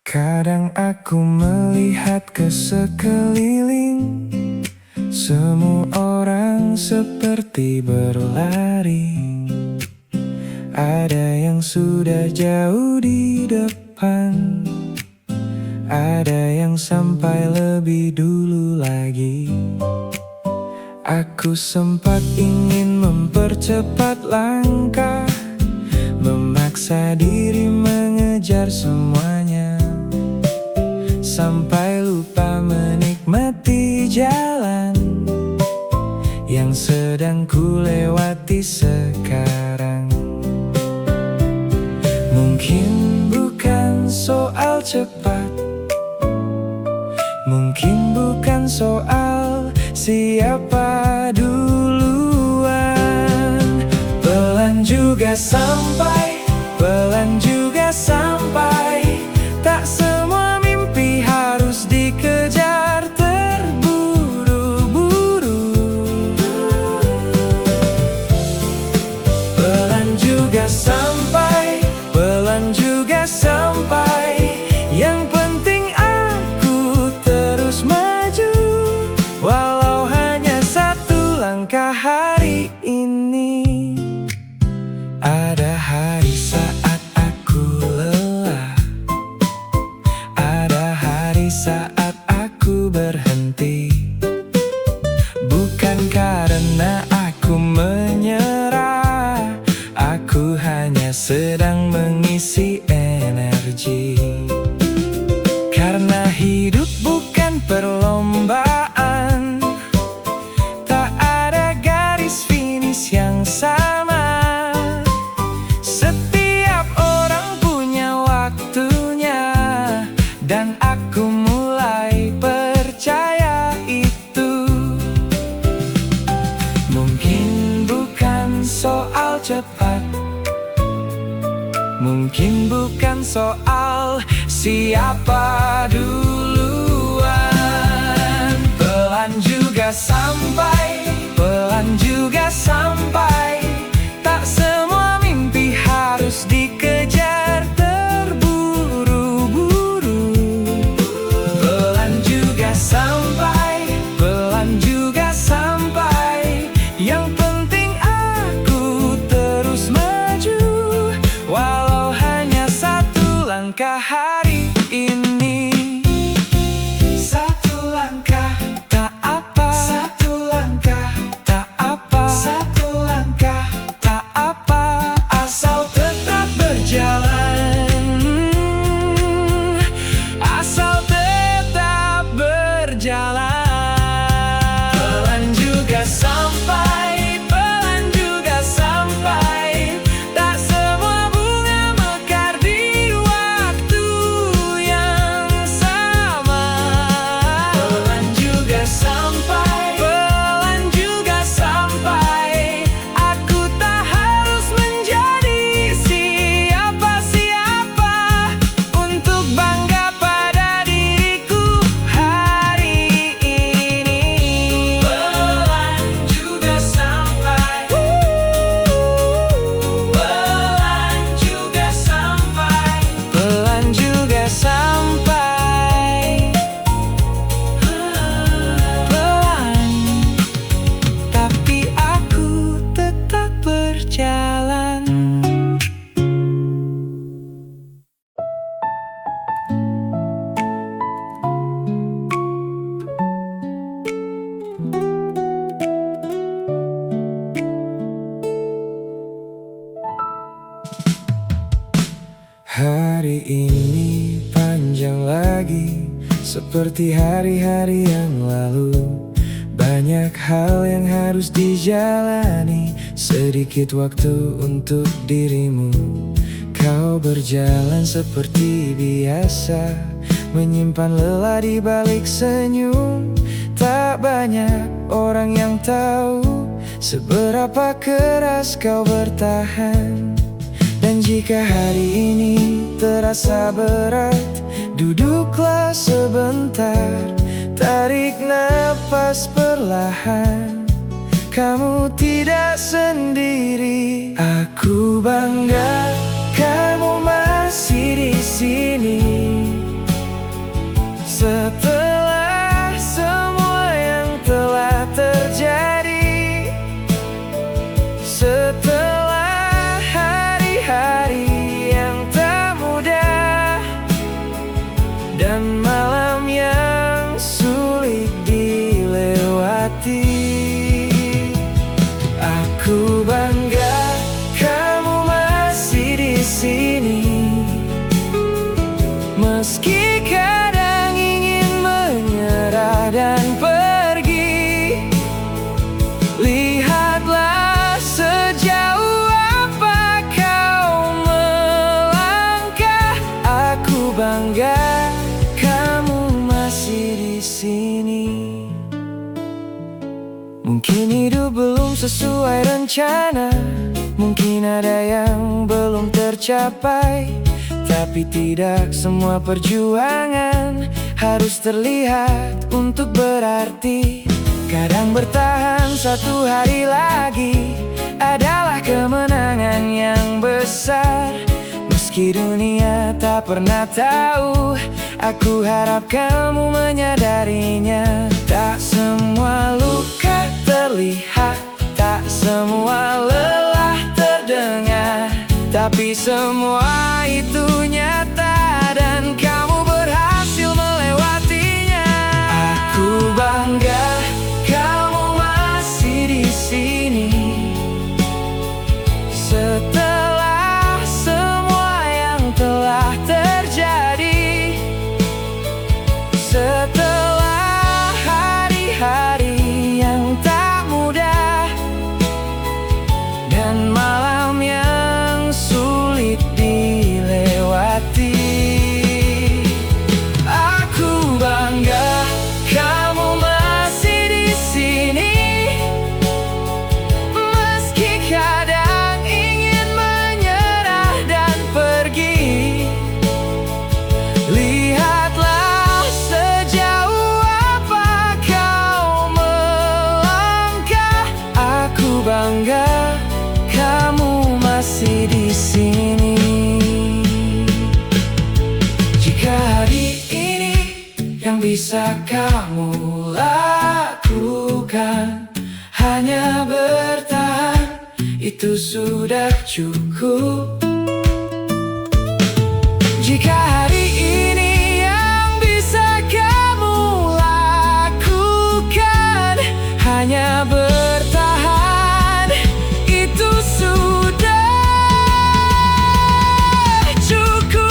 Kadang aku melihat ke sekeliling, semua orang seperti berlari. Ada yang sudah jauh di depan, ada yang sampai lebih dulu lagi. Aku sempat ingin mempercepat langkah, memaksa diri mengejar semuanya, sampai lupa menikmati jalan yang sedang ku lewati sekarang. Mungkin bukan soal cepat, mungkin bukan soal siapa duluan. Pelan juga sampai, pelan juga sampai. Tak semua mimpi harus dikejar terburu-buru. Pelan juga sampai, pelan juga sampai. Yang penting aku terus maju, walau hanya satu langkah hari ini. Ada hari saat aku lelah, ada hari saat aku berhenti. Bukan karena aku menyerah, aku hanya sedang mengisi energi. Karena hidup bukan perlombaan, tak ada garis finish yang sama. Setiap orang punya waktunya, dan aku mulai percaya itu. Mungkin bukan soal cepat, mungkin bukan soal siapa duluan. Pelan juga sampai, pelan juga sampai. Tak semua mimpi harus dikejar terburu-buru. Pelan juga sampai, pelan juga sampai. Yang penting aku terus maju, walau hanya satu langkah hari ini. Satu langkah, tak apa. Satu langkah, tak apa. Satu langkah, tak apa. Asal tetap berjalan, asal tetap berjalan. Pelan juga sampai, pelan juga sampai. Tak semua bunga mekar di waktu yang sama. Pelan juga sampai, pelan juga sampai. Aku tak harus menjadi siapa-siapa untuk bangga pada diriku hari ini. Pelan juga sampai, pelan juga sampai, pelan juga sampai. Pelan, tapi aku tetap berjalan. Hari ini panjang lagi, seperti hari-hari yang lalu. Banyak hal yang harus dijalani, sedikit waktu untuk dirimu. Kau berjalan seperti biasa, menyimpan lelah di balik senyum. Tak banyak orang yang tahu seberapa keras kau bertahan. Dan jika hari ini terasa berat, duduklah sebentar, tarik napas perlahan. Kamu tidak sendiri. Aku bangga kamu masih di sini. Meski kadang ingin menyerah dan pergi, lihatlah sejauh apa kau melangkah. Aku bangga kamu masih di sini. Mungkin hidup belum sesuai rencana, mungkin ada yang belum tercapai, tapi tidak semua perjuangan harus terlihat untuk berarti. Kadang bertahan satu hari lagi adalah kemenangan yang besar. Meski dunia tak pernah tahu, aku harap kamu menyadarinya. Tak semua luka terlihat, tak semua lelah terdengar, tapi semua itu nyata dan kamu berhasil melewatinya. Aku bangga kamu masih di sini. Setelah semua yang telah terjadi, setelah hari-hari yang tak mudah dan malam yang sulit dilewati, aku bangga kamu masih di sini. Meski kadang ingin menyerah dan pergi, lihatlah sejauh apa kau melangkah. Aku bangga kamu masih di sini. Jika hari ini yang bisa kamu lakukan hanya bertahan, itu sudah cukup. Jika hari ini yang bisa kamu lakukan hanya bertahan, itu sudah cukup.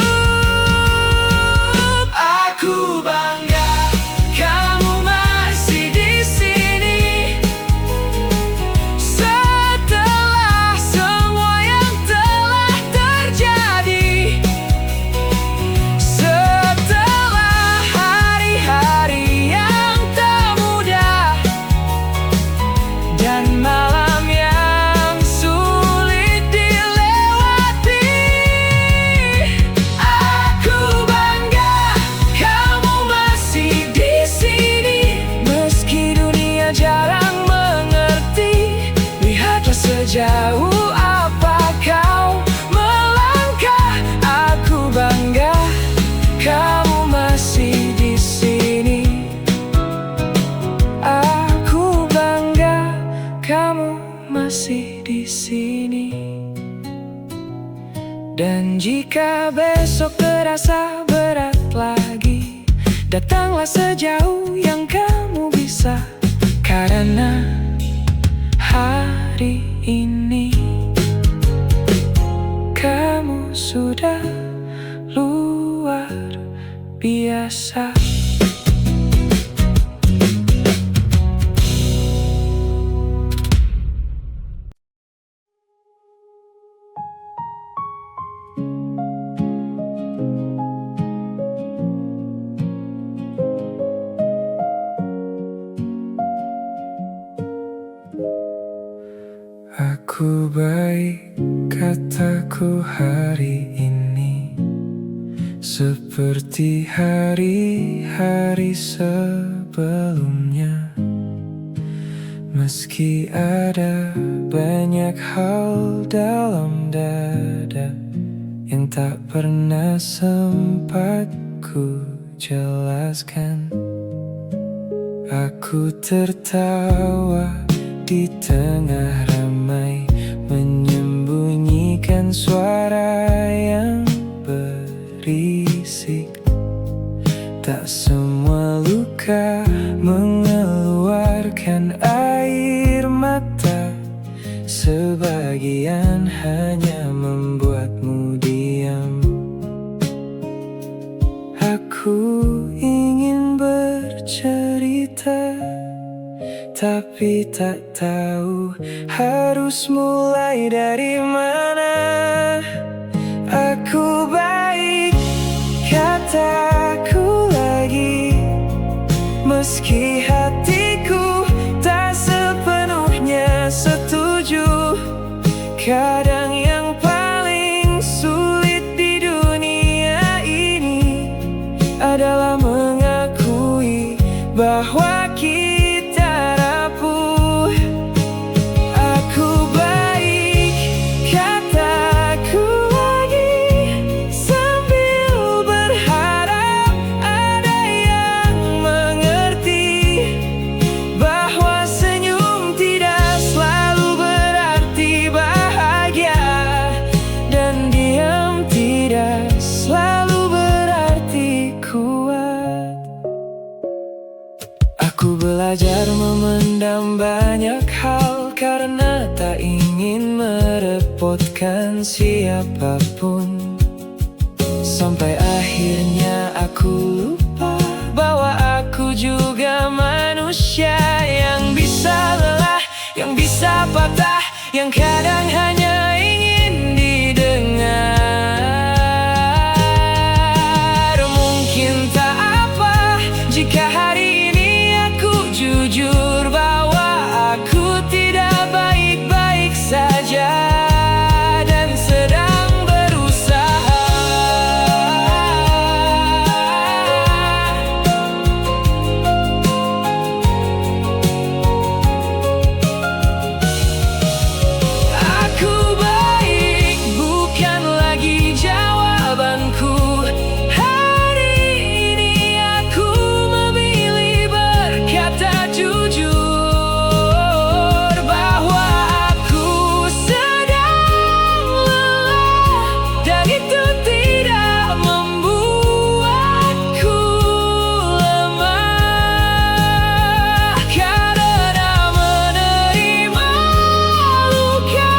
Aku bangga kamu masih di sini. Setelah semua yang telah terjadi, setelah hari-hari yang tak mudah dan malam yang sulit dilewati, aku bangga kamu masih di sini. Meski dunia jarang mengerti, lihatlah sejauh apa kau melangkah. Aku bangga kamu masih di sini. Aku bangga kamu masih di sini. Dan jika besok terasa berat lagi, datanglah sejauh yang kamu bisa. Karena hari ini kamu sudah luar biasa. Aku baik, kataku hari ini, seperti hari-hari sebelumnya. Meski ada banyak hal dalam dada yang tak pernah sempat ku jelaskan, aku tertawa di tengah ramai, menyembunyikan suara yang berisik. Tak semua luka mengeluarkan air mata, sebagian hanya membuatmu diam. Aku ingin bercerita, tapi tak tahu harus mulai dari mana. Aku baik, kataku lagi, meski hatiku tak sepenuhnya setuju. Kadang yang paling sulit di dunia ini adalah mengakui bahwa kita rapuh. Aku baik, kataku lagi, sambil berharap ada yang mengerti bahwa senyum tidak selalu berarti bahagia, dan diam tidak selalu berarti kuat. Aku belajar memendam banyak hal karena tak ingin merepotkan siapapun. Sampai akhirnya aku lupa bahwa aku juga manusia yang bisa lelah, yang bisa patah, yang kadang hanya ingin didengar. Mungkin tak apa jika hari ini aku jujur bahwa aku tidak baik-baik saja dan sedang berusaha. Aku baik bukan lagi jawabanku. Hari ini aku memilih berkata jujur bahwa aku sedang lelah, dan itu tidak membuatku lemah. Karena menerima luka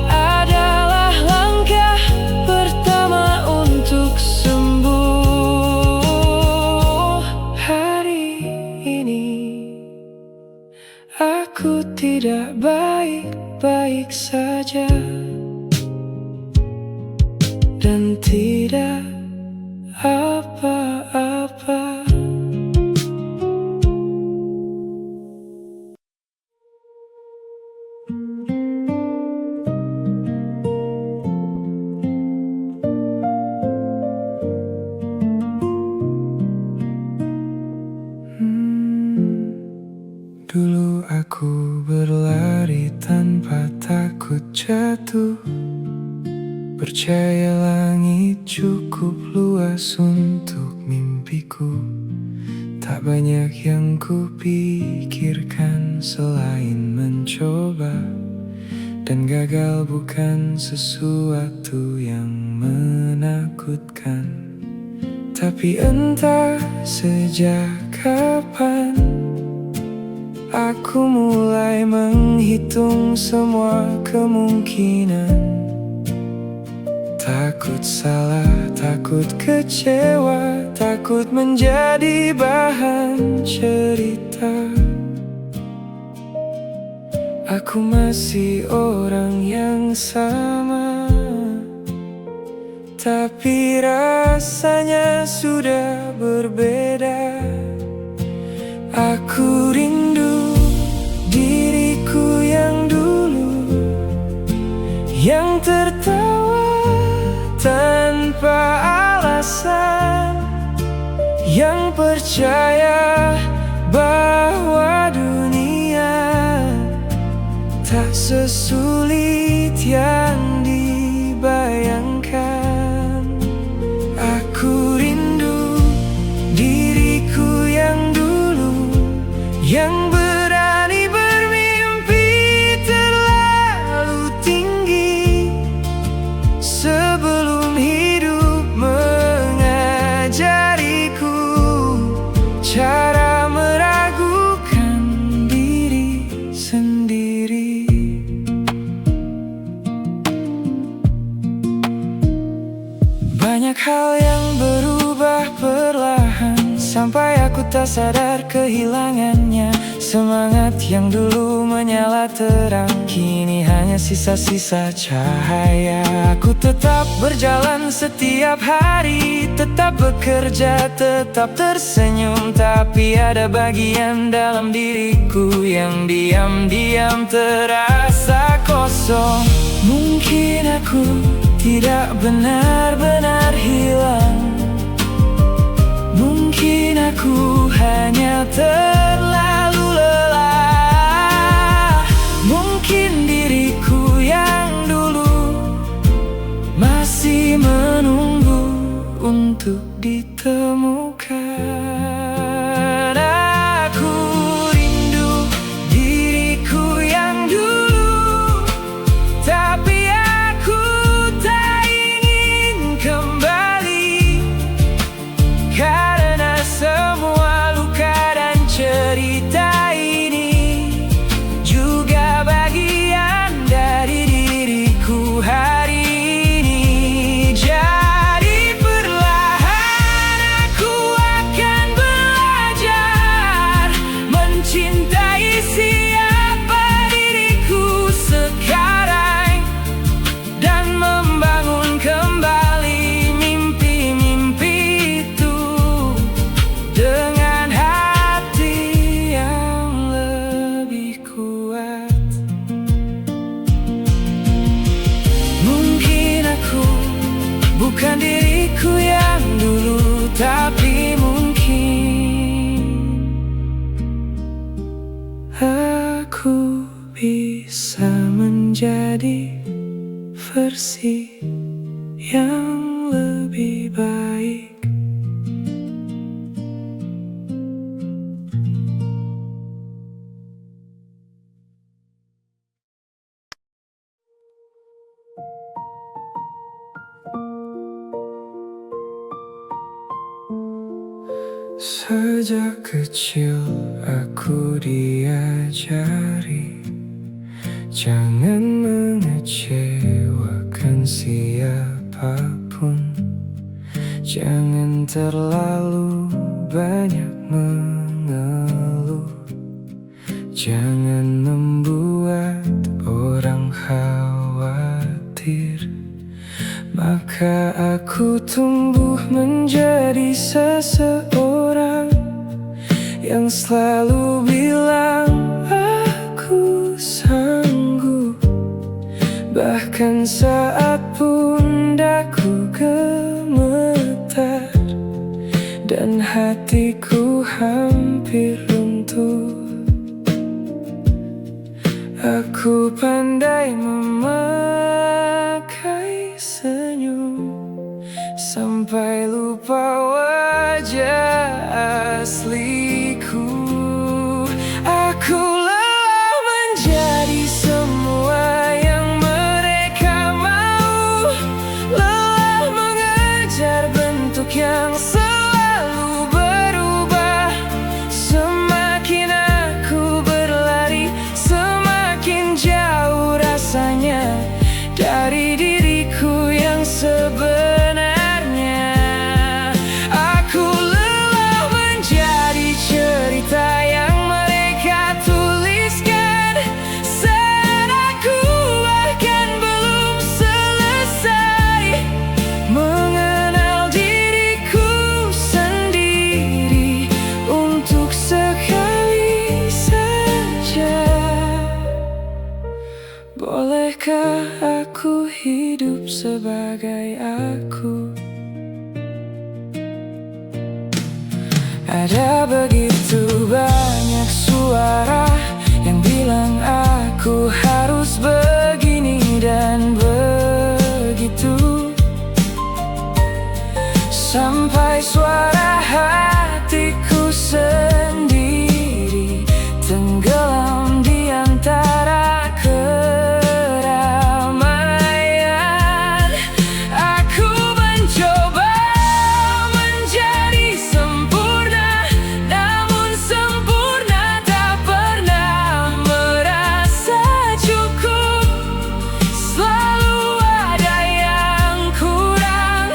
adalah langkah pertama untuk sembuh. Hari ini aku tidak baik-baik saja dan tidak apa-apa. Dulu aku berlari tanpa takut jatuh, percaya langit cukup luas untuk mimpiku. Tak banyak yang kupikirkan selain mencoba, dan gagal bukan sesuatu yang menakutkan. Tapi entah sejak kapan aku mulai menghitung semua kemungkinan. Takut salah, takut kecewa, takut menjadi bahan cerita. Aku masih orang yang sama, tapi rasanya sudah berbeda. Aku rindu diriku yang dulu, yang tertawa tanpa alasan, yang percaya bahwa dunia tak sesulit yang dibayangkan. Aku rindu diriku yang dulu, yang berani bermimpi terlalu tinggi, sebelum hidup mengajariku cara meragukan diri sendiri. Banyak hal yang berubah sampai aku tak sadar kehilangannya. Semangat yang dulu menyala terang, kini hanya sisa-sisa cahaya. Aku tetap berjalan setiap hari, tetap bekerja, tetap tersenyum. Tapi ada bagian dalam diriku yang diam-diam terasa kosong. Mungkin aku tidak benar-benar hilang, mungkin aku hanya terlalu lelah. Mungkin diriku yang dulu masih menunggu untuk ditemukan. Aku rindu diriku yang dulu, tapi aku tak ingin kembali, karena semua luka dan cerita ini juga bagian dari diriku hari ini. Jadi perlahan aku akan belajar mencintai siapa diriku sekarang, dan membangun kembali mimpi-mimpi itu dengan hati yang lebih kuat. Mungkin aku bukan diriku yang dulu, tapi mungkin aku bisa menjadi versi yang lebih baik. Sejak kecil aku diajari jangan mengecewakan siapapun, jangan terlalu banyak mengeluh, jangan membuat orang khawatir. Maka aku tumbuh menjadi seseorang yang selalu bilang aku sanggup, bahkan saat pundakku gemetar dan hatiku hampir runtuh. Aku pandai memakai senyum sampai lupa wajah asliku. Aku lelah menjadi semua yang mereka mau, lelah mengejar bentuk yang selalu berubah. Semakin aku berlari, semakin jauh rasanya dari diriku yang sebenarnya. Aku lelah menjadi cerita yang mereka tuliskan, saat aku bahkan belum selesai mengenal diriku sendiri untuk sekali saja. Bolehkah aku hidup sebagai aku? Ada begitu banyak suara yang bilang aku harus begini dan begitu, sampai suara hatiku sendiri tenggelam di antara keramaian. Aku mencoba menjadi sempurna, namun sempurna tak pernah merasa cukup. Selalu ada yang kurang,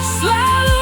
selalu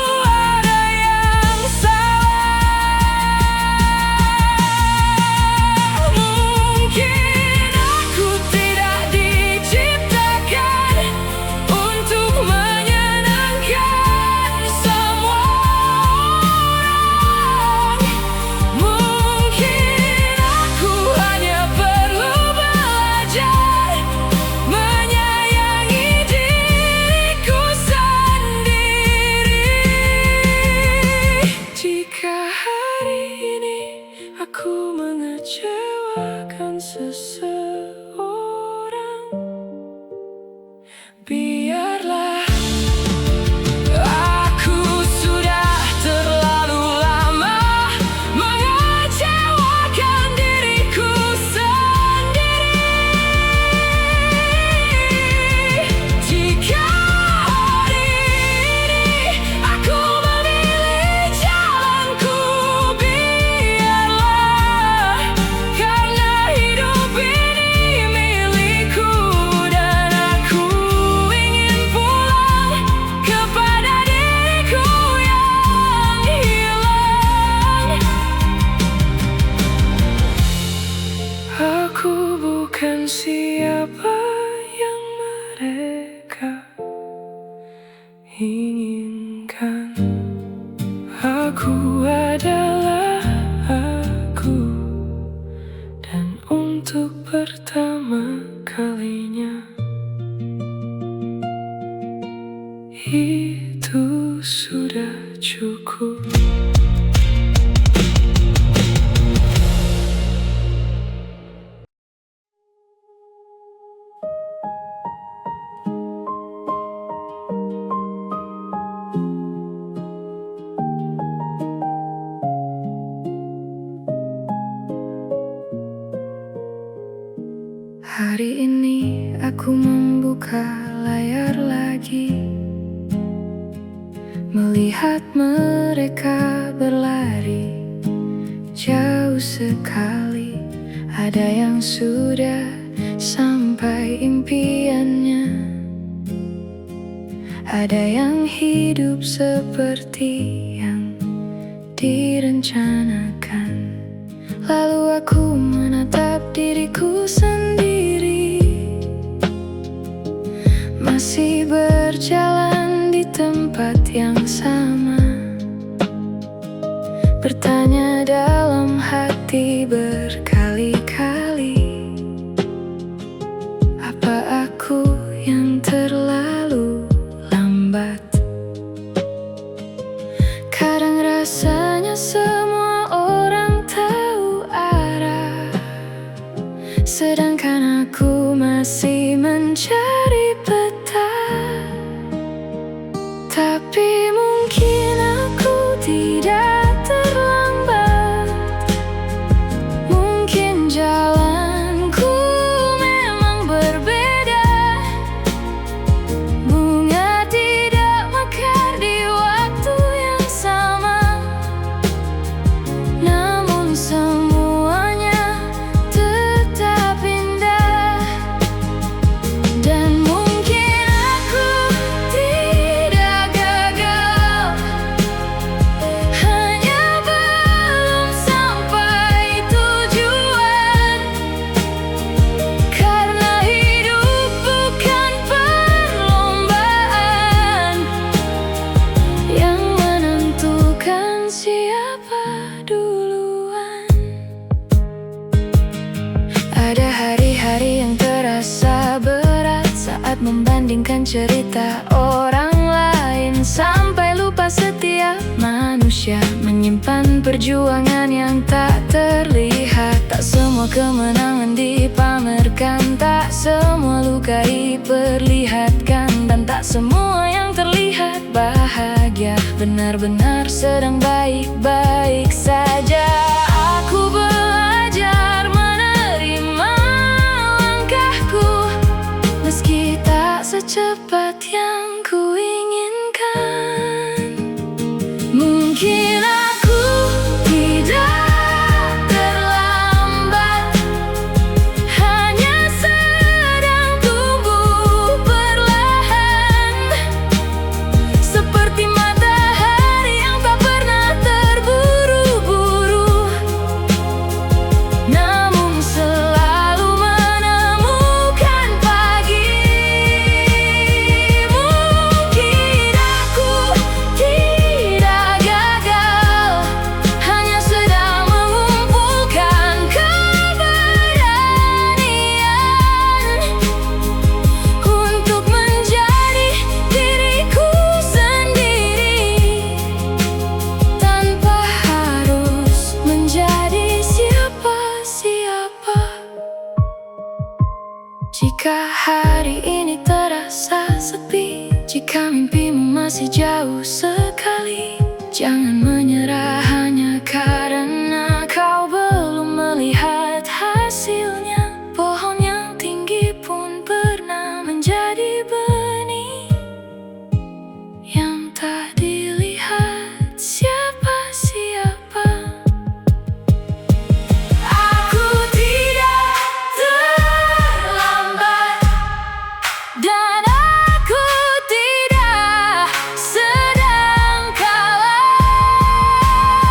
inginkan. Aku adalah aku, dan untuk pertama kalinya itu sudah cukup. Hari ini aku membuka layar lagi, melihat mereka berlari jauh sekali. Ada yang sudah sampai impiannya, ada yang hidup seperti yang direncanakan. Lalu aku menatap diriku sendiri, masih berjalan di tempat yang sama, bertanya dalam hati berkali-kali, apa aku yang terlalu lambat? Kadang rasanya semua orang tahu arah, sedangkan aku masih mencari peta. Tapi mungkin aku tidak terlambat, mungkin jalanku memang berbeda. Bunga tidak mekar di waktu yang sama, namun semuanya tetap indah. Dan mungkin aku tidak gagal, hanya belum sampai tujuan. Karena hidup bukan perlombaan yang menentukan siapa duluan. Ada hari-hari yang terasa berat saat membandingkan cerita orang lain, sampai lupa setiap manusia menyimpan perjuangan yang tak terlihat. Tak semua kemenangan dipamerkan, tak semua luka diperlihatkan, dan tak semua yang terlihat bahagia benar-benar sedang baik-baik saja. Aku belajar menerima langkahku, meski tak secepat yang kuinginkan. Mungkin aku tidak terlambat, hanya sedang tumbuh perlahan, seperti matahari yang tak pernah terburu-buru, namun selalu menemukan pagi. Mungkin aku tidak gagal, hanya sedang mengumpulkan keberanian untuk menjadi diriku sendiri, tanpa harus menjadi siapa-siapa. Jika hari ini terasa sepi, jika mimpimu masih jauh sekali, jangan menyerah hanya karena kau belum melihat hasilnya. Pohon yang tinggi pun pernah menjadi benih yang tak dilihat siapa-siapa. Aku tidak terlambat, dan aku tidak sedang kalah.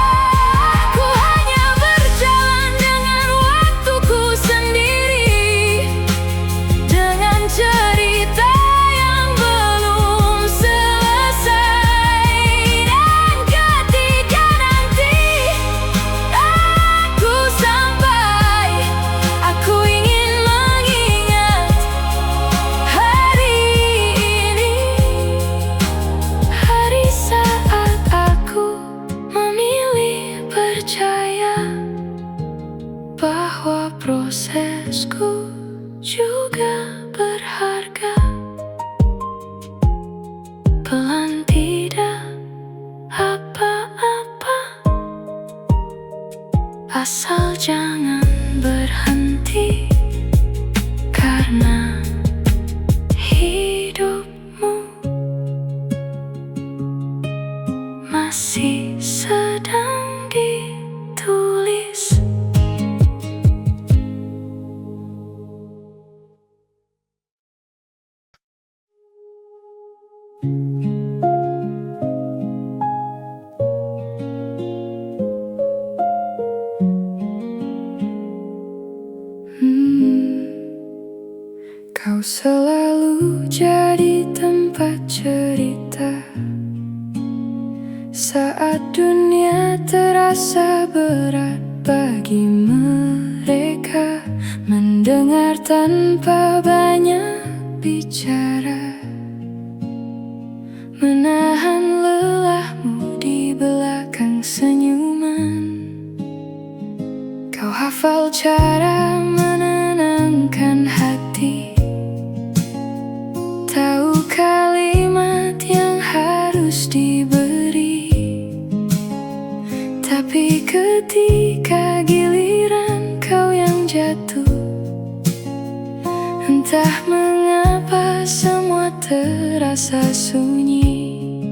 pelan-pelan tidak apa-apa, asal jangan berhenti, karena hidupmu masih sedang ditulis. Kau selalu jadi tempat cerita saat dunia terasa berat bagi mereka. Mendengar tanpa banyak bicara, menahan lelahmu di belakang senyuman. Kau hafal cara menenangkan hati, tahu kalimat yang harus diberi. Tapi ketika giliran kau yang jatuh, entah mengapa semua terasa sunyi.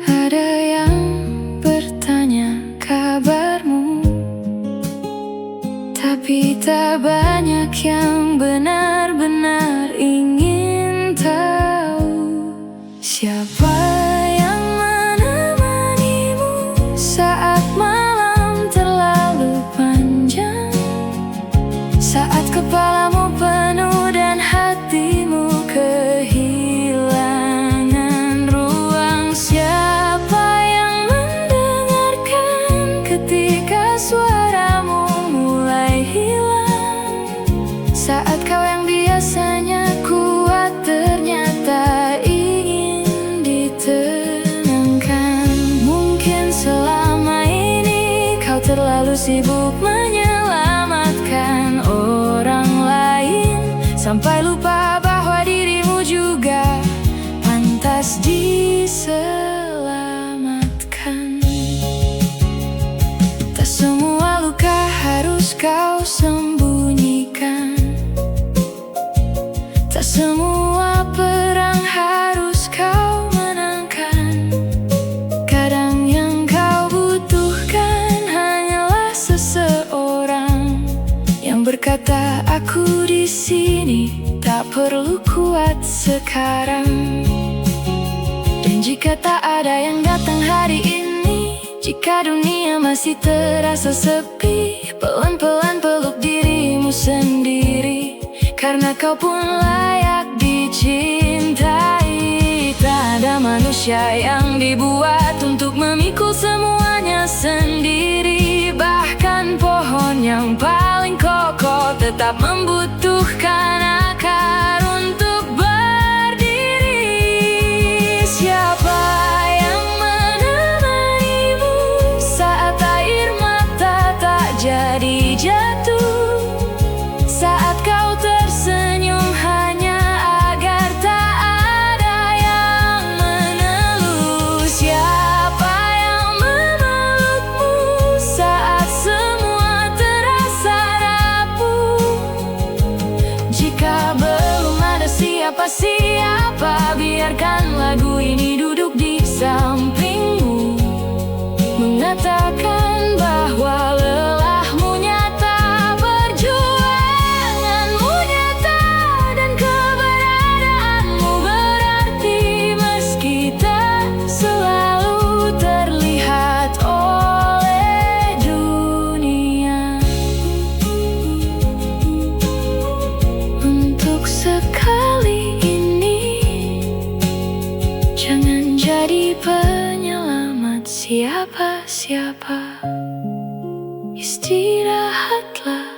Ada yang bertanya kabarmu, tapi tak banyak yang benar-benar ingin tahu. Siapa yang menemanimu saat malam terlalu panjang, saat kepalamu penuh dan hatimu kehilangan ruang? Siapa yang mendengarkan ketika suaramu mulai hilang, saat kau yang biasanya kuat ternyata ingin ditenangkan? Mungkin selama ini kau terlalu sibuk menyelamatkan orang lain, sampai lupa bahwa dirimu juga pantas diselamatkan. Tak semua luka harus kau sembunyikan, tak semua perang harus kau menangkan. Kadang yang kau butuhkan hanyalah seseorang yang berkata, aku di sini, tak perlu kuat sekarang. Dan jika tak ada yang datang hari ini, jika dunia masih terasa sepi, pelan-pelan peluk dirimu sendiri, karena kau pun layak dicintai. Tak ada manusia yang dibuat untuk memikul semuanya sendiri. Bahkan pohon yang paling kokoh tetap membutuhkan akar untuk berdiri. Siapa yang menemanimu saat air mata tak jadi jatuh, saat kau tersenyum hanya agar tak ada yang mengeluh? Siapa yang memelukmu saat semua terasa rapuh? Jika belum ada siapa-siapa, biarkan lagu ini duduk di sampingmu, mengatakan bahwa lelahmu nyata, perjuanganmu nyata, dan keberadaanmu berarti meski tak selalu terlihat oleh dunia. Untuk sekali ini, jangan jadi penyelamat siapa-siapa. Istirahatlah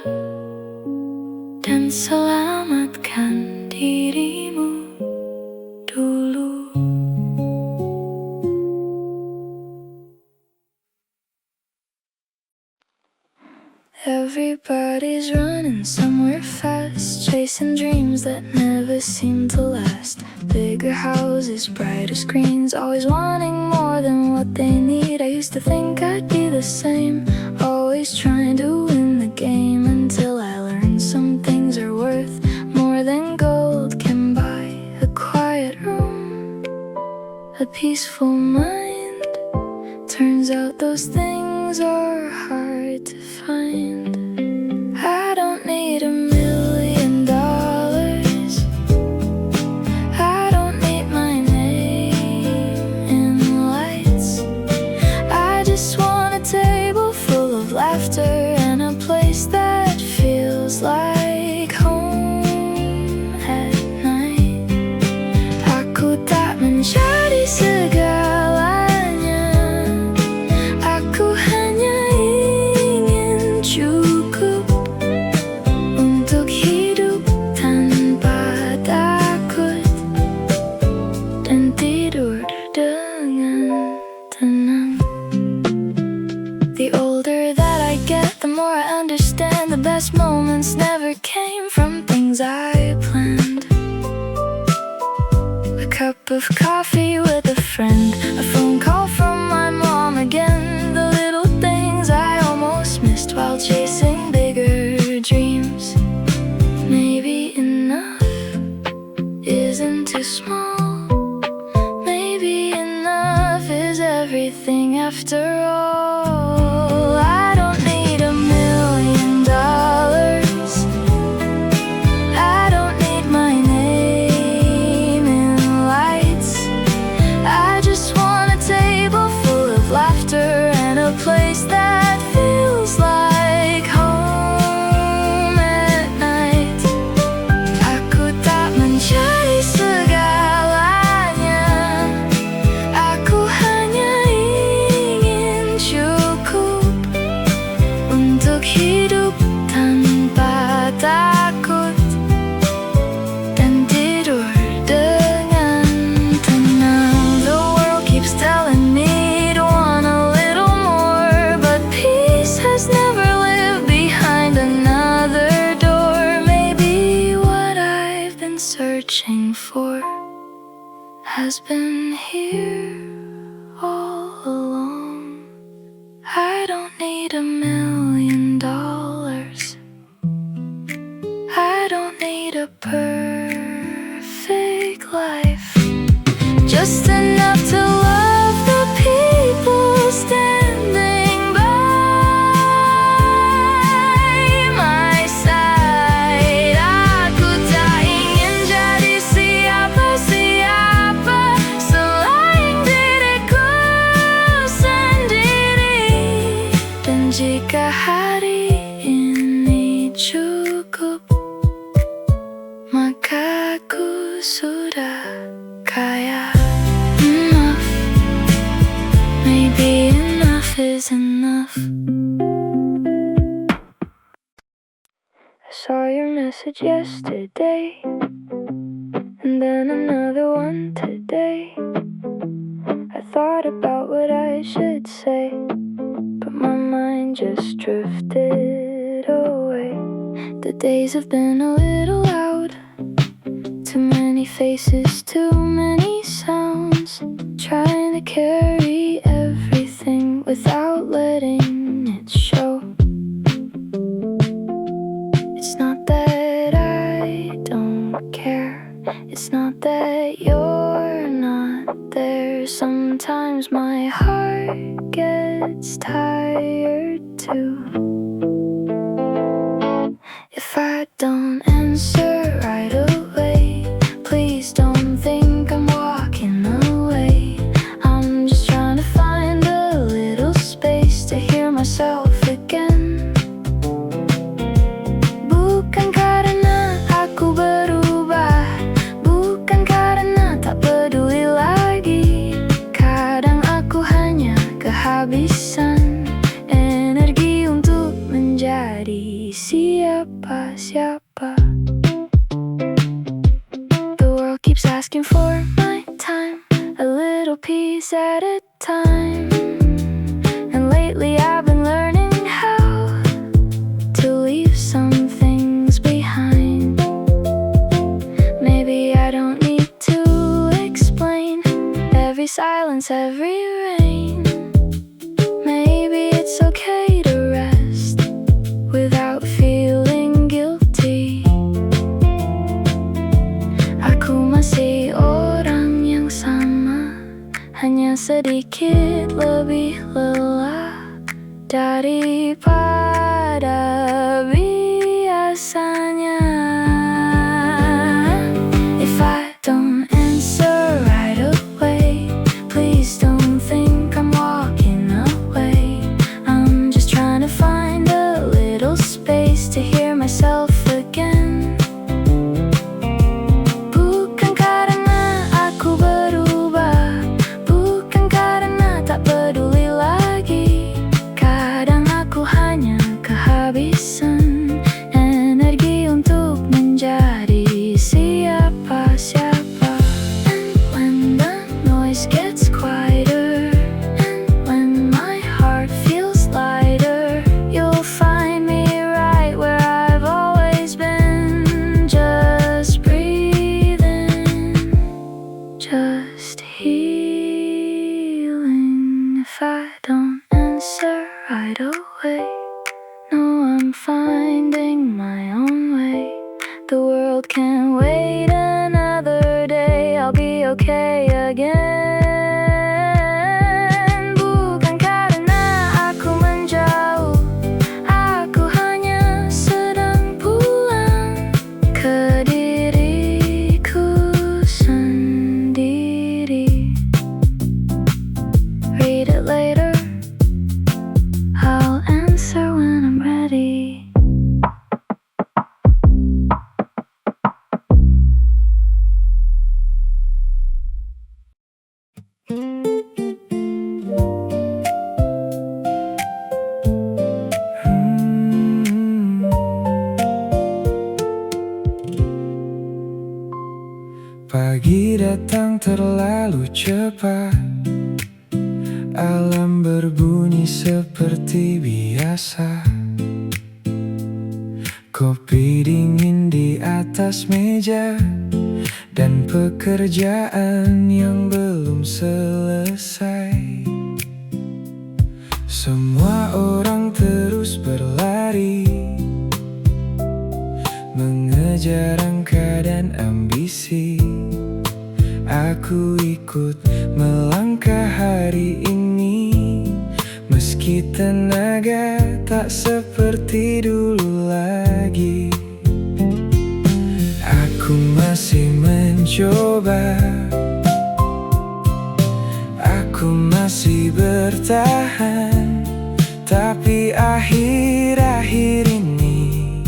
dan selamatkan dirimu dulu. Everybody's running somewhere fast, chasing dreams that never seem to last. fast. Bigger houses, brighter screens, always wanting more than what they need. I used to think I'd be the same, always trying to win the game, until I learned some things are worth more than gold can buy. A quiet room, a peaceful mind. Turns out those things are hard to find. I don't need $1,000,000. I don't need my name in lights. I just want a table full of laughter and a place that feels like home at night. Aku tak mencari segalanya. Aku hanya ingin cukup untuk hidup tanpa takut dan tidur dengan tenang. The older that I get, the more I understand the best moments never came from things I planned. A cup of coffee with a friend, a phone call from my mom again. The little things I almost missed while chasing bigger dreams. Maybe enough isn't too small. Maybe enough is everything after all. I don't need $1,000,000. I don't need my name in lights. I just want a table full of laughter and a place that feels like home at night. Aku tak mencari segalanya. Aku hanya ingin cukup untuk hidup tanpa takut dan tidur dengan tenang. The world keeps telling me to want a little more, but peace has never lived behind another door. Maybe what I've been searching for has been here all along. I don't need $1,000,000. I don't need a perfect life, just enough to love the people standing by my side. Aku tak ingin jadi siapa-siapa selain diriku sendiri. Dan jika hari ini cukup, maka aku sudah kaya. Enough, maybe enough is enough. I saw your message yesterday, and then another one today. I thought about what I should say, but my mind just drifted away. The days have been a little loud. Too many faces, too many sounds. Trying to carry everything without letting it show. It's not that I don't care. It's not that you're not there. Sometimes my heart gets tired too. If I don't answer right away, please don't think I'm walking away. I'm just trying to find a little space to hear myself again. Bukan karena aku berubah, bukan karena tak peduli lagi. Kadang aku hanya kehabisan energi untuk menjadi siapa-siapa. The world keeps asking for my time, a little piece at a time. And lately I've been learning how to leave some things behind. Maybe I don't need silence, every rain. Maybe it's okay to rest without feeling guilty. Aku masih orang yang sama, hanya sedikit lebih lelah daripada biasanya. If I don't answer right away, please don't think I'm walking away. I'm just trying to find a little space to hear myself again. Bukan karena aku berubah, bukan karena tak peduli lagi. Kadang aku hanya kehabisan energi untuk menjadi siapa-siapa. And when the noise gets quieter, and when my heart feels lighter, you'll find me right where I've always been. Just breathing, just healing. If I don't answer right away, no, I'm finding my own way. The world can wait another day, I'll be okay again. Bukan karena aku menjauh, aku hanya sedang pulang ke diriku sendiri. Read it later, I'll answer when I'm ready. Pagi datang terlalu cepat, alam berbunyi seperti biasa. Kopi dingin di atas meja, dan pekerjaan yang belum selesai. Semua orang terus berlari, mengejar angka dan ambisi. Aku ikut melangkah hari ini, meski tenaga tak seperti dulu lagi. Aku masih mencoba, aku masih bertahan, tapi akhir-akhir ini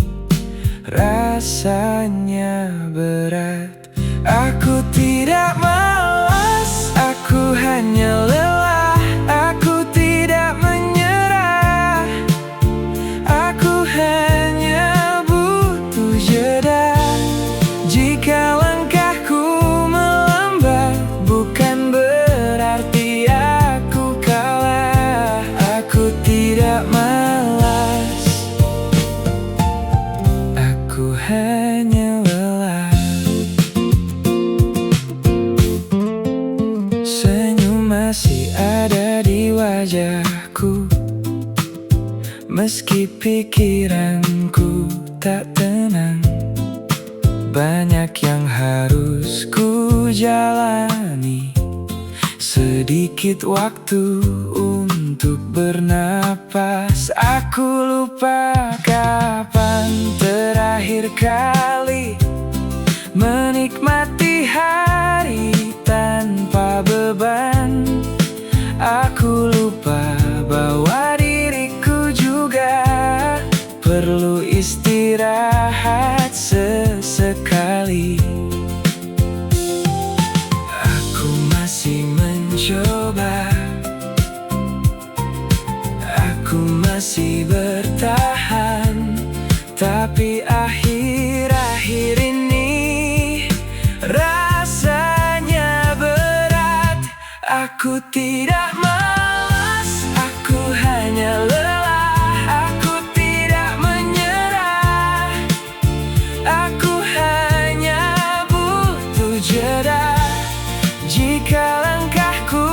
rasanya berat. Aku tidak malas, aku hanya lelah. Aku tidak menyerah, aku hanya butuh jeda. Jika langkahku melambat, bukan berarti aku kalah. Aku tidak malas, aku hanya lelah. Senyum masih ada di wajahku, meski pikiranku tak tenang. Banyak yang harus ku jalani, sedikit waktu untuk bernapas. Aku lupa kapan terakhir kali menikmati hari tanpa beban. Aku lupa bahwa diriku juga perlu istirahat sesekali. Aku masih mencoba, aku masih bertahan, tapi akhir-akhir ini rasanya berat. Aku tidak malas, aku hanya lelah. Aku tidak menyerah, aku hanya butuh jeda. Jika langkahku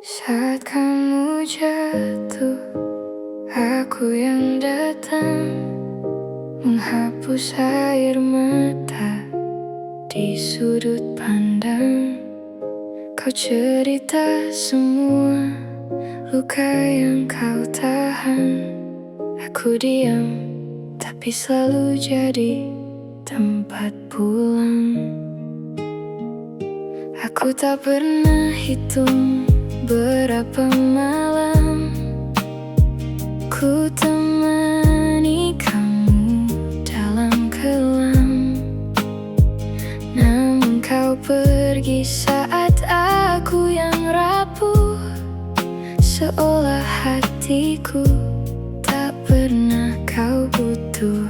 Saat kamu jatuh, aku yang datang, menghapus air mata di sudut pandang. Kau cerita semua luka yang kau tahan. Aku diam, tapi selalu jadi tempat pulang. Aku tak pernah hitung berapa malam ku temani kamu dalam kelam. Namun kau pergi saat aku yang rapuh, seolah hatiku tak pernah kau butuh.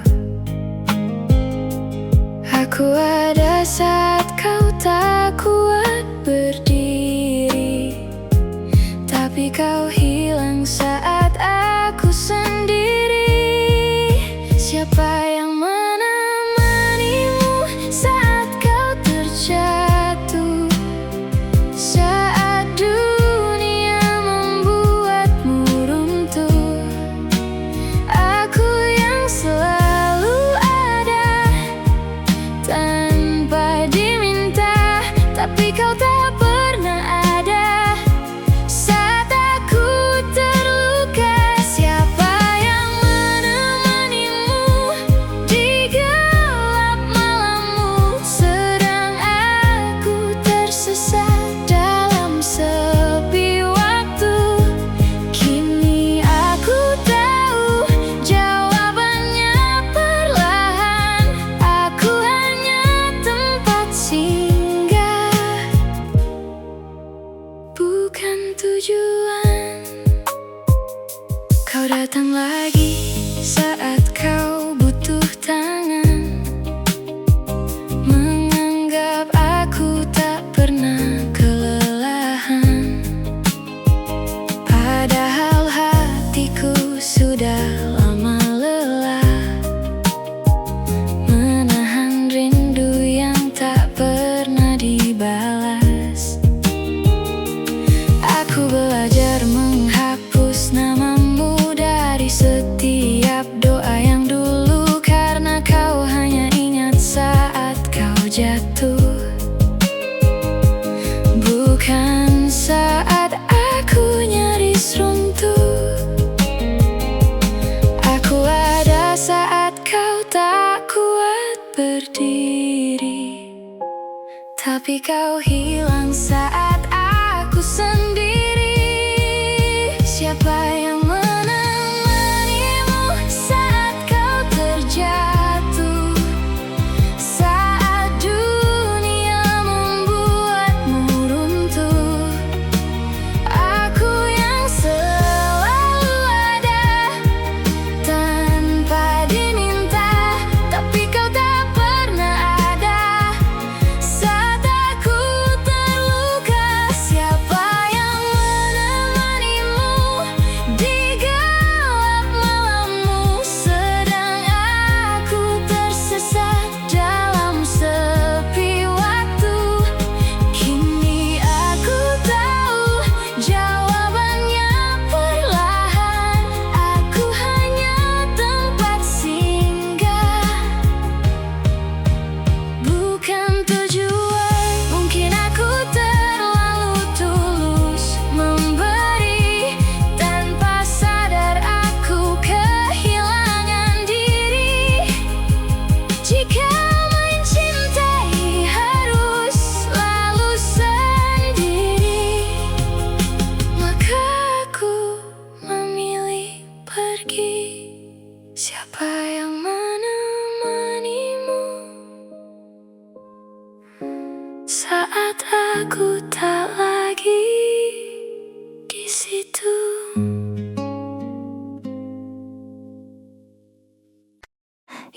Aku ada saat kau tak kuat berdiri, tapi kau hilang saat aku sendiri. Siapa yang menemanimu saat kau terjatuh, saat dunia membuatmu runtuh? Aku yang selalu ada tanpa diminta, tapi kau tak pernah ada saat aku terluka. Siapa yang menemanimu di gelap malammu, sedang aku tersesat dalam sepi waktu? Kini aku tahu jawabannya perlahan. Aku hanya tempat singgah, bukan tujuan. Kau datang lagi saat kau butuh tangan, menganggap aku tak pernah kelelahan. Padahal hatiku sudah lama lelah menahan rindu yang tak pernah dibalas. Aku belajar menghapus namamu dari setiap doa yang dulu, karena kau hanya ingat saat kau jatuh, bukan saat aku nyaris runtuh. Aku ada saat kau tak kuat berdiri, tapi kau hilang saat aku sendiri. Siapa yang menemanimu saat kau terjatuh, saat dunia membuatmu runtuh? Aku yang selalu ada tanpa diminta, tapi kau tak pernah ada saat aku terluka. Siapa yang menemanimu di gelap malammu, sedang aku tersesat dalam sepi waktu? Kini aku tahu jawabannya perlahan. Aku hanya tempat singgah, bukan tujuan. Mungkin aku terlalu tulus memberi, tanpa sadar aku kehilangan diri. Jika mencintai harus selalu sendiri, maka aku memilih pergi. Siapa yang menemanimu saat aku tak lagi di situ?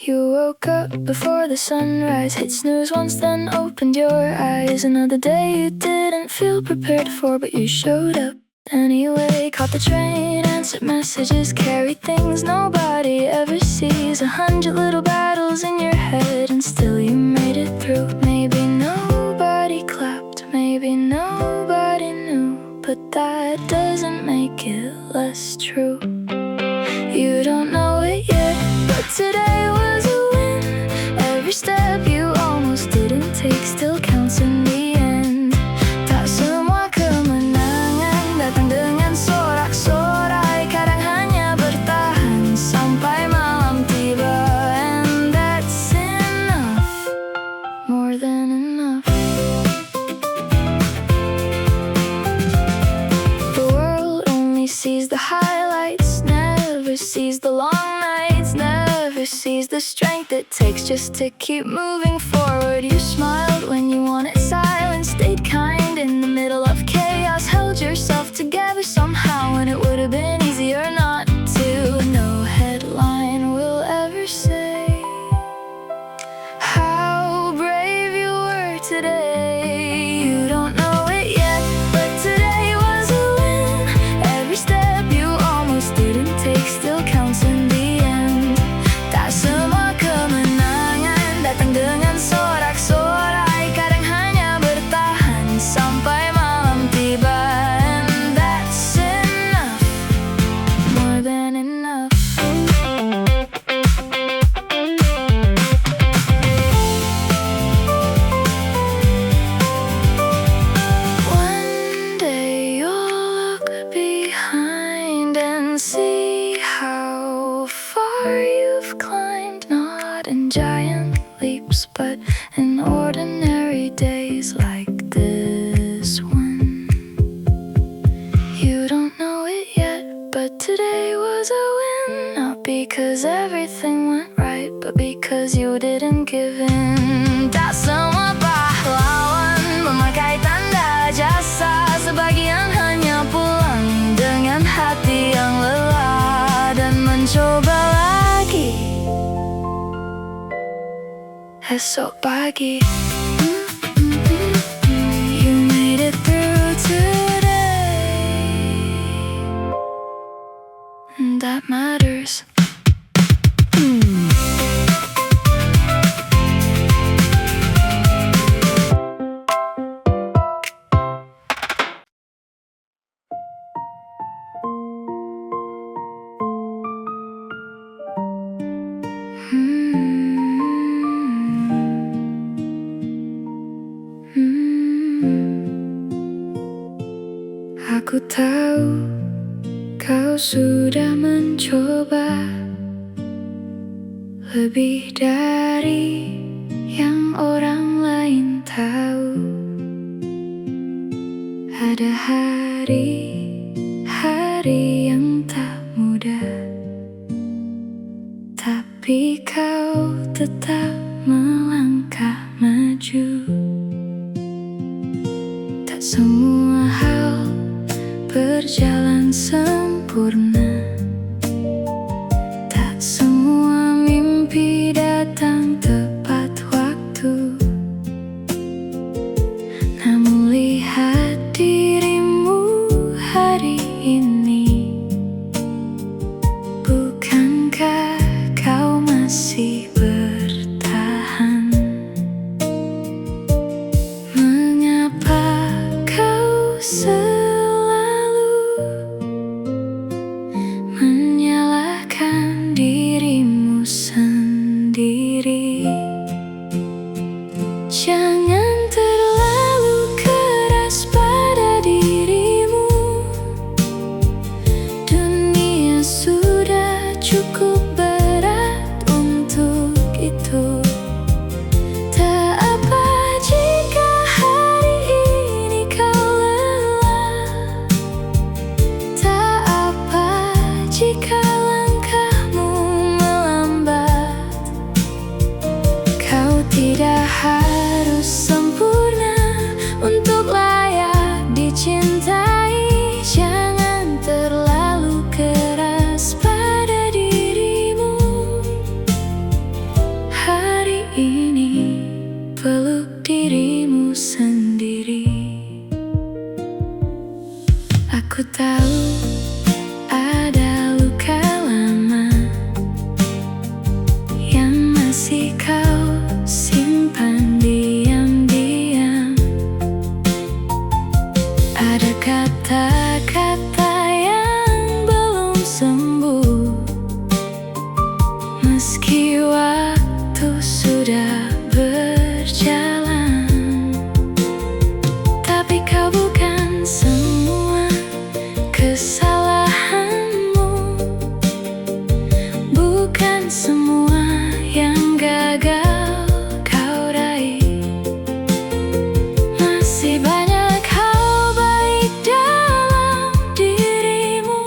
You woke up before the sunrise, hit snooze once, then opened your eyes. Another day you didn't feel prepared for, but you showed up anyway. Caught the train, answered messages, carried things nobody ever sees. 100 little battles in your head, and still you made it through. Maybe nobody clapped, maybe nobody knew, but that just true. You don't know it yet, but today was a win. Every step you almost didn't take still counts in the end. Tak semua kemenangan datang dengan sorak-sorai, kadang hanya bertahan sampai malam tiba. And that's enough, more than enough. The world only sees the highlights, never sees the long nights, never sees the strength it takes just to keep moving forward. You smiled when you wanted silence, stayed kind in the middle of chaos, held yourself together somehow when it would have been easier not to. No headline will ever say how brave you were today. You don't know it yet, but today was a win. Every step you almost didn't take still counts in the end. Tak semua kemenangan datang dengan sorak-sorai, kadang hanya bertahan sampai malam tiba. And that's enough, more than enough. One day you'll look behind and see how far you've climbed, not in giant leaps, but in ordinary days like this one. You don't know it yet, but today was a win. Not because everything went right, but because you didn't give in. Tak semua pahlawan memakai tanda jasa, sebagian hanya pulang dengan hati yang lelah dan mencoba lagi esok pagi. You made it through today, and that matters. Aku tahu kau sudah mencoba lebih dari yang orang lain tahu. Ada hari-hari yang tak mudah, tapi kau tetap melangkah maju. Tak semua hal berjalan sempurna, tak semua mimpi datang tepat waktu. Namun lihat dirimu hari ini, bukankah kau masih bertahan? Mengapa kau menyalahkan dirimu sendiri? Jangan terlalu keras pada dirimu. Dunia sudah cukup berat untuk itu. Tak apa jika hari ini kau lelah, tak apa jika langkahmu melambat. Kau tidak harus sempurna untuk layak dicintai. Jangan terlalu keras pada dirimu. Hari ini peluk dirimu sendiri. Aku tahu ada luka lama yang masih kau simpan diam-diam. Ada kata-kata yang belum Masih banyak hal baik dalam dirimu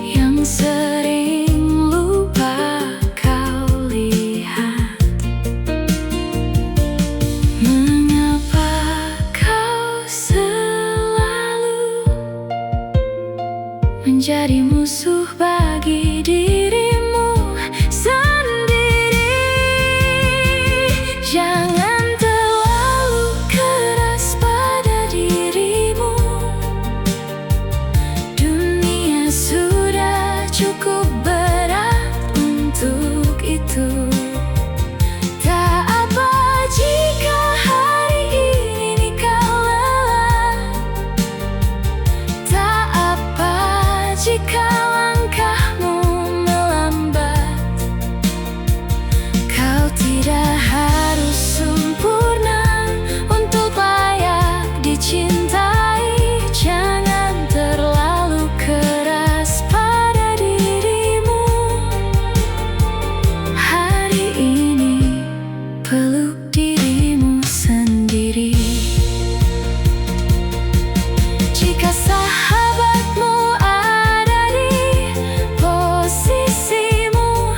yang sering lupa kau lihat. Mengapa kau selalu menjadi musuh bagi dirimu sendiri? Jangan terlalu keras pada dirimu. Dunia sudah cukup berat untuk itu. Tak apa jika hari ini kau lelah. Tak apa jika langkahmu melambat. Kau tidak harus sempurna untuk layak dicintai. Jangan terlalu keras pada dirimu. Hari ini peluk dirimu sendiri. Jika sahabatmu ada di posisimu,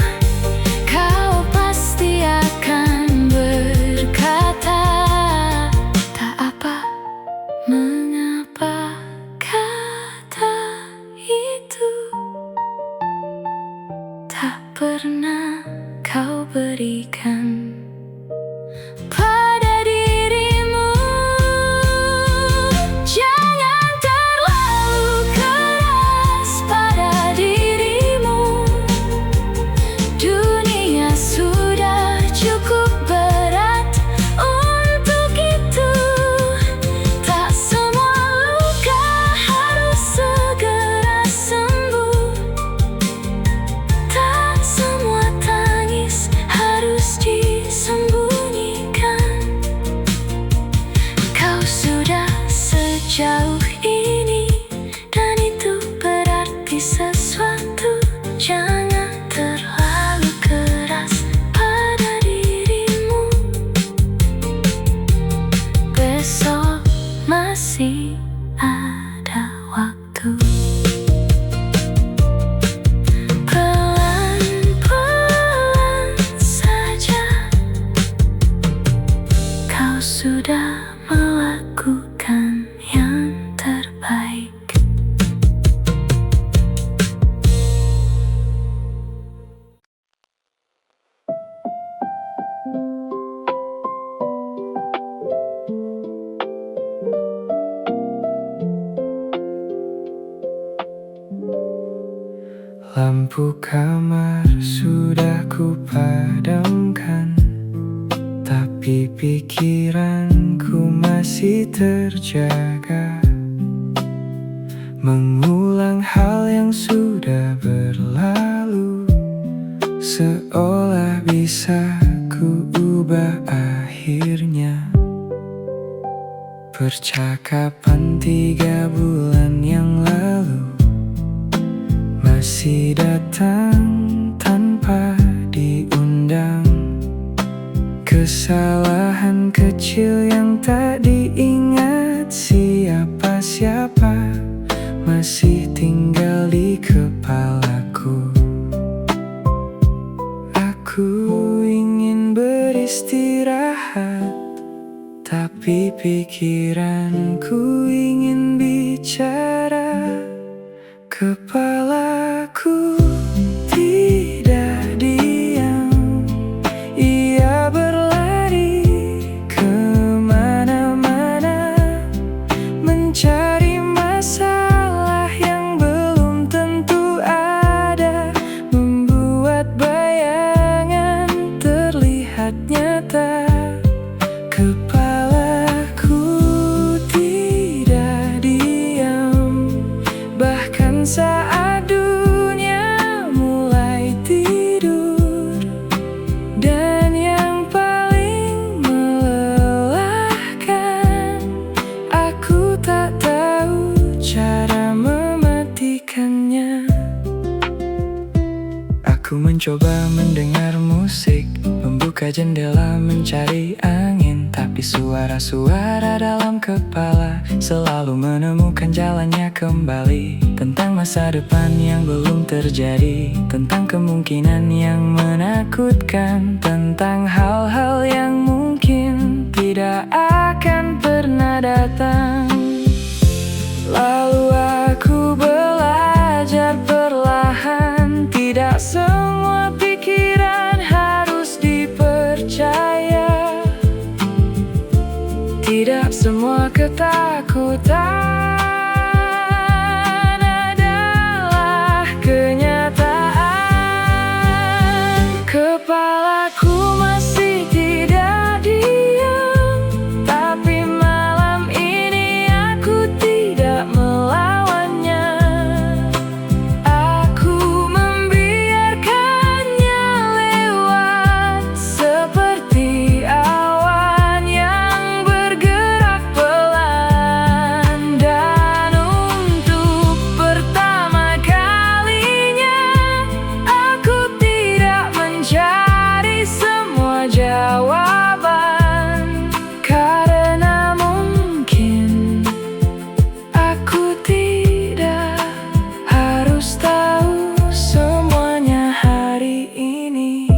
kau pasti akan berkata, tak apa, mengapa kata itu tak pernah kau berikan pada dirimu. Jangan terlalu keras pada dirimu. Dunia sudah cukup berat untuk itu. Tak semua luka harus segera sembuh. Tak semua tangis harus disembunyikan. Kau sudah sejauh ini dan itu berarti sesuatu. Jangan terlalu keras pada dirimu. Besok masih ada waktu. Pelan-pelan saja kau sudah melakukan yang terbaik. Lampu kamar sudah ku padamkan, tapi pikiranku masih terjaga, mengulang hal yang sudah berlalu, seolah bisa ku ubah akhirnya. Percakapan 3 bulan yang lalu masih datang tanpa diundang. Kesalahan kecil yang tak diingat siapa-siapa masih tinggal di kepalaku. Aku ingin beristirahat, tapi pikiranku ingin bicara. Kepalaku tidak diam, ia berlari kemana-mana, mencari masalah yang belum tentu ada, membuat bayangan terlihat nyata. Kepalaku tidak diam, bahkan saat dunia mulai tidur. Dan yang paling melelahkan, aku tak tahu cara mematikannya. Aku mencoba mendengar musik, membuka jendela mencari angin, tapi suara-suara dalam kepala selalu menemukan jalannya kembali. Tentang masa depan yang belum terjadi, tentang kemungkinan yang menakutkan, tentang hal-hal yang mungkin tidak akan pernah datang. Lalu aku belajar perlahan, tidak semua pikiran harus dipercaya, tidak semua ketakutan adalah kenyataan. Kepalaku masih tidak diam, tapi malam ini aku tidak melawannya. Aku membiarkannya lewat seperti awan yang bergerak pelan. Dan untuk pertama kalinya aku tidak mencari semua jawaban, karena mungkin aku tidak harus tahu semuanya hari ini.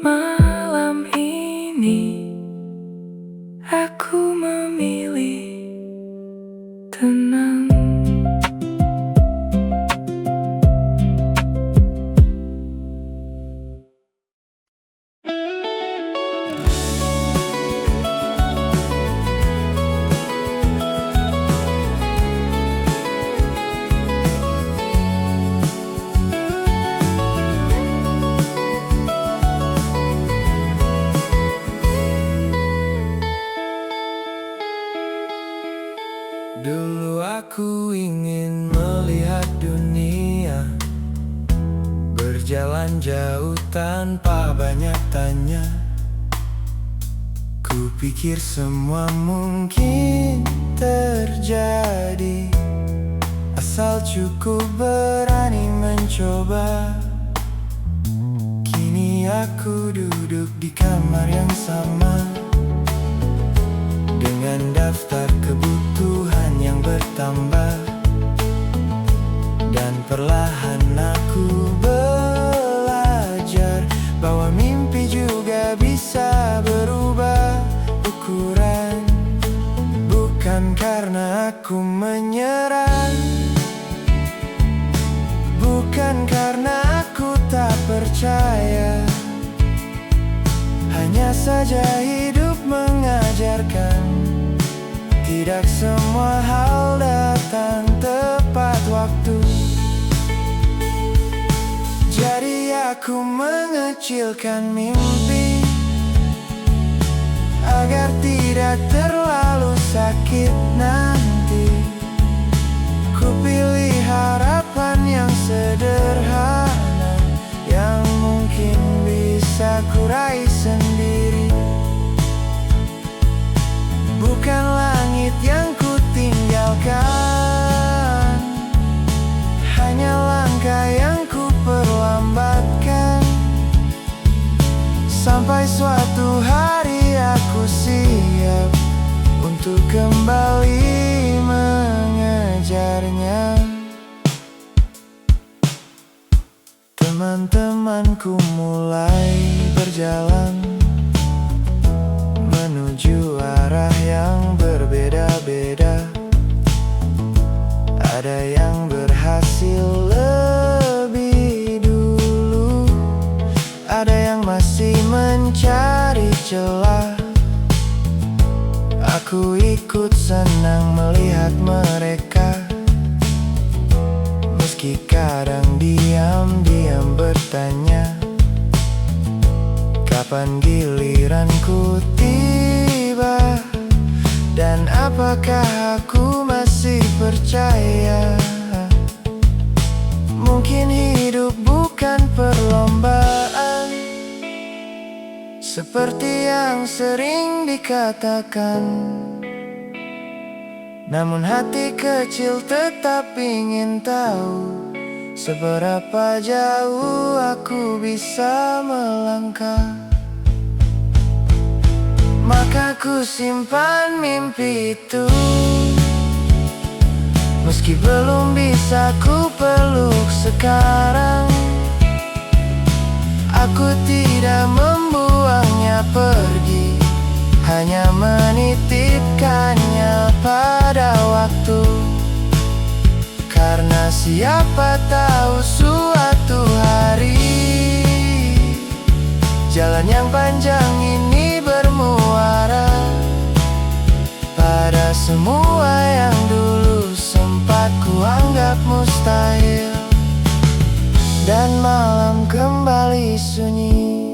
Malam ini aku memilih tenang. Dulu aku ingin melihat dunia berjalan jauh tanpa banyak tanya. Kupikir semua mungkin terjadi, asal cukup berani mencoba. Kini aku duduk di kamar yang sama, dengan daftar kebutuhan yang bertambah. Dan perlahan aku belajar bahwa mimpi juga bisa berubah ukuran. Bukan karena aku menyerah, bukan karena aku tak percaya, hanya saja hidup mengajarkan tidak semua hal datang tepat waktu. Jadi aku mengecilkan mimpi agar tidak terlalu sakit nanti. Kupilih harapan yang sederhana, yang mungkin bisa kurai sendiri. Bukan langit yang ku tinggalkan, hanya langkah yang ku perlambatkan. Sampai suatu hari aku siap untuk kembali mengejarnya. Teman-temanku mulai berjalan menuju arah yang berbeda-beda. Ada yang berhasil lebih dulu, ada yang masih mencari celah. Aku ikut senang melihat mereka, meski kadang diam-diam bertanya, kapan giliranku tiba? Dan apakah aku masih percaya? Mungkin hidup bukan perlombaan, seperti yang sering dikatakan. Namun hati kecil tetap ingin tahu, seberapa jauh aku bisa melangkah. Maka ku simpan mimpi itu, meski belum bisa ku peluk sekarang. Aku tidak membuangnya pergi, hanya menitipkannya pada waktu. Karena siapa tahu suatu hari jalan yang panjang ini bermuara pada semua yang dulu sempat kuanggap mustahil. Dan malam kembali sunyi,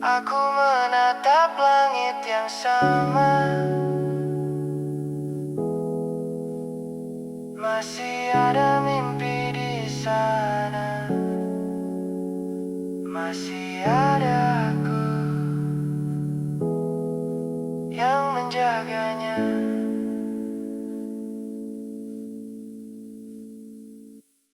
aku menatap langit yang sama.